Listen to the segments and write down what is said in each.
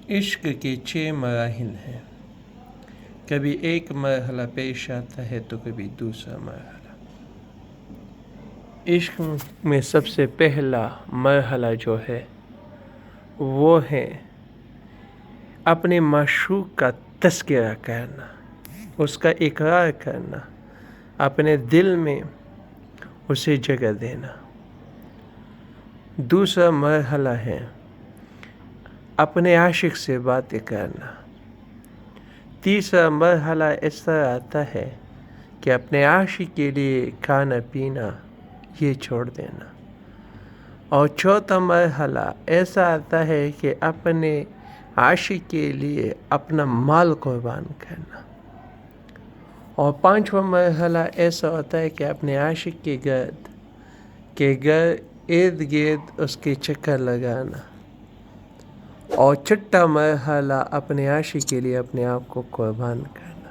عشق کے 6 مراحل ہیں۔ کبھی ایک مرحلہ پیش آتا ہے تو کبھی دوسرا مرحلہ۔ عشق میں سب سے پہلا مرحلہ جو ہے وہ ہے اپنے معشوق کا تذکرہ کرنا، اس کا اقرار کرنا، اپنے دل میں اسے جگہ دینا۔ دوسرا مرحلہ ہے اپنے عاشق سے باتیں کرنا۔ تیسرا مرحلہ اس طرح آتا ہے کہ اپنے عاشق کے لیے کھانا پینا یہ چھوڑ دینا۔ اور چوتھا مرحلہ ایسا آتا ہے کہ اپنے عاشق کے لیے اپنا مال قربان کرنا۔ اور پانچواں مرحلہ ایسا ہوتا ہے کہ اپنے عاشق کے گھر ارد گرد اس کے چکر لگانا۔ اور چھٹا مرحلہ اپنے عاشق کے لیے اپنے آپ کو قربان کرنا۔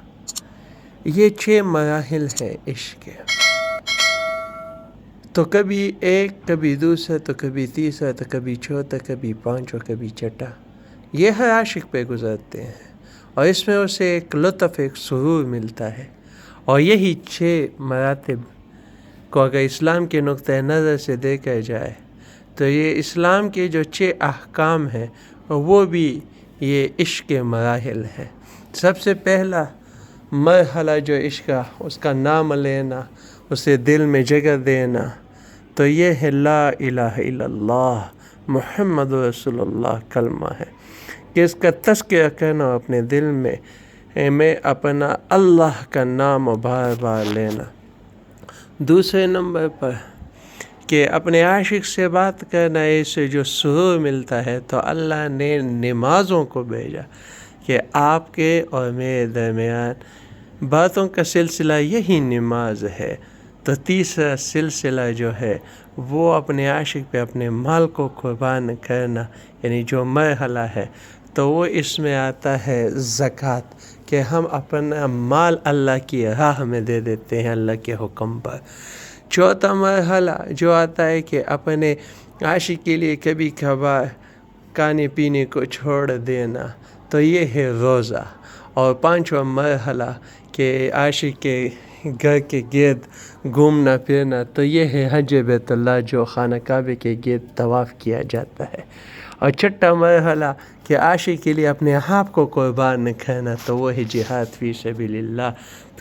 یہ 6 مراحل ہیں عشق کے۔ تو کبھی ایک، کبھی دوسرا، تو کبھی تیسرا، تو کبھی چوتھا، کبھی پانچواں، کبھی چھٹا، یہ ہر عاشق پہ گزرتے ہیں، اور اس میں اسے ایک لطف، ایک سرور ملتا ہے۔ اور یہی 6 مراتب کو اگر اسلام کے نقطۂ نظر سے دیکھا جائے تو یہ اسلام کے جو 6 احکام ہیں وہ بھی یہ عشق کے مراحل ہیں۔ سب سے پہلا مرحلہ جو عشق کا، اس کا نام لینا، اسے دل میں جگہ دینا، تو یہ ہے لا الہ الا اللہ محمد رسول اللہ کلمہ ہے، کہ اس کا تذکرہ کرنا اپنے دل میں اپنا اللہ کا نام بار بار لینا۔ دوسرے نمبر پر کہ اپنے عاشق سے بات کرنا، اسے جو سرور ملتا ہے، تو اللہ نے نمازوں کو بھیجا کہ آپ کے اور میرے درمیان باتوں کا سلسلہ یہی نماز ہے۔ تو تیسرا سلسلہ جو ہے وہ اپنے عاشق پہ اپنے مال کو قربان کرنا، یعنی جو مرحلہ ہے، تو وہ اس میں آتا ہے زکوٰۃ، کہ ہم اپنا مال اللہ کی راہ میں دے دیتے ہیں اللہ کے حکم پر۔ چوتھا مرحلہ جو آتا ہے کہ اپنے عاشق کے لیے کبھی کبھار کھانے پینے کو چھوڑ دینا، تو یہ ہے روزہ۔ اور پانچواں مرحلہ کہ عاشق کے گھر کے گرد گھومنا پھرنا، تو یہ ہے حج بیت اللہ، جو خانہ کعبے کے گرد طواف کیا جاتا ہے۔ اور چھٹا مرحلہ کہ عاشق کے لیے اپنے آپ کو قربان کرنا، تو وہ ہے جہاد فی سبیل اللہ،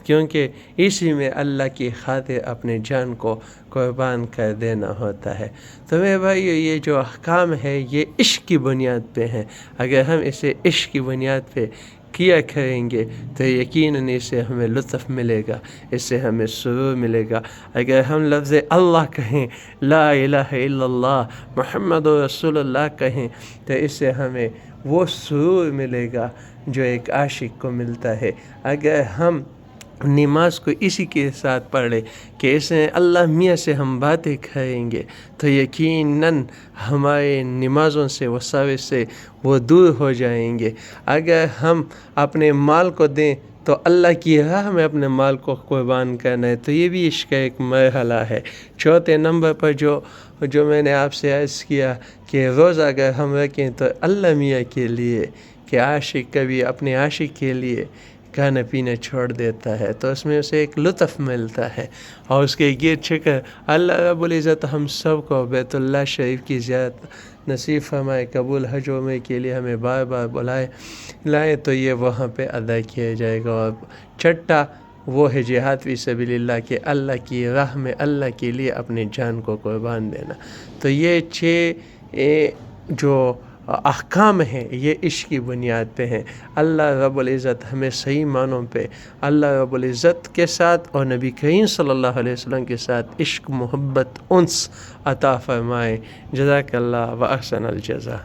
کیونکہ اسی میں اللہ کی خاطر اپنے جان کو قربان کر دینا ہوتا ہے۔ تو میرے بھائیو، یہ جو احکام ہے یہ عشق کی بنیاد پہ ہیں۔ اگر ہم اسے عشق کی بنیاد پہ کیا کریں گے تو یقیناً اس سے ہمیں لطف ملے گا، اس سے ہمیں سرور ملے گا۔ اگر ہم لفظ اللہ کہیں، لا الہ الا اللہ محمد رسول اللہ کہیں، تو اس سے ہمیں وہ سرور ملے گا جو ایک عاشق کو ملتا ہے۔ اگر ہم نماز کو اسی کے ساتھ پڑھ لیں کہ اس میں اللہ میاں سے ہم باتیں کریں گے، تو یقیناً ہمارے نمازوں سے، وساوس سے وہ دور ہو جائیں گے۔ اگر ہم اپنے مال کو دیں تو اللہ کی راہ میں اپنے مال کو قربان کرنا ہے، تو یہ بھی عشق کا ایک مرحلہ ہے۔ چوتھے نمبر پر جو میں نے آپ سے عرض کیا کہ روزہ اگر ہم رکھیں تو اللہ میاں کے لیے، کہ عاشق کبھی اپنے عاشق کے لیے کھانا پینا چھوڑ دیتا ہے، تو اس میں اسے ایک لطف ملتا ہے، اور اس کے گرد چکر اللہ رب العزت ہم سب کو بیت اللہ شریف کی زیارت نصیب فرمائے، قبول حج عمرے کے لیے ہمیں بار بار لائے تو یہ وہاں پہ ادا کیا جائے گا۔ اور چھٹا وہ ہے جہاد فی سبیل اللہ، کہ اللہ کی راہ میں اللہ کے لیے اپنے جان کو قربان دینا۔ تو یہ 6 جو احکام ہیں یہ عشق کی بنیاد پہ ہیں۔ اللہ رب العزت ہمیں صحیح معنوں پہ اللہ رب العزت کے ساتھ اور نبی کریم صلی اللہ علیہ وسلم کے ساتھ عشق، محبت، انس عطا فرمائے۔ جزاک اللہ و احسن الجزا۔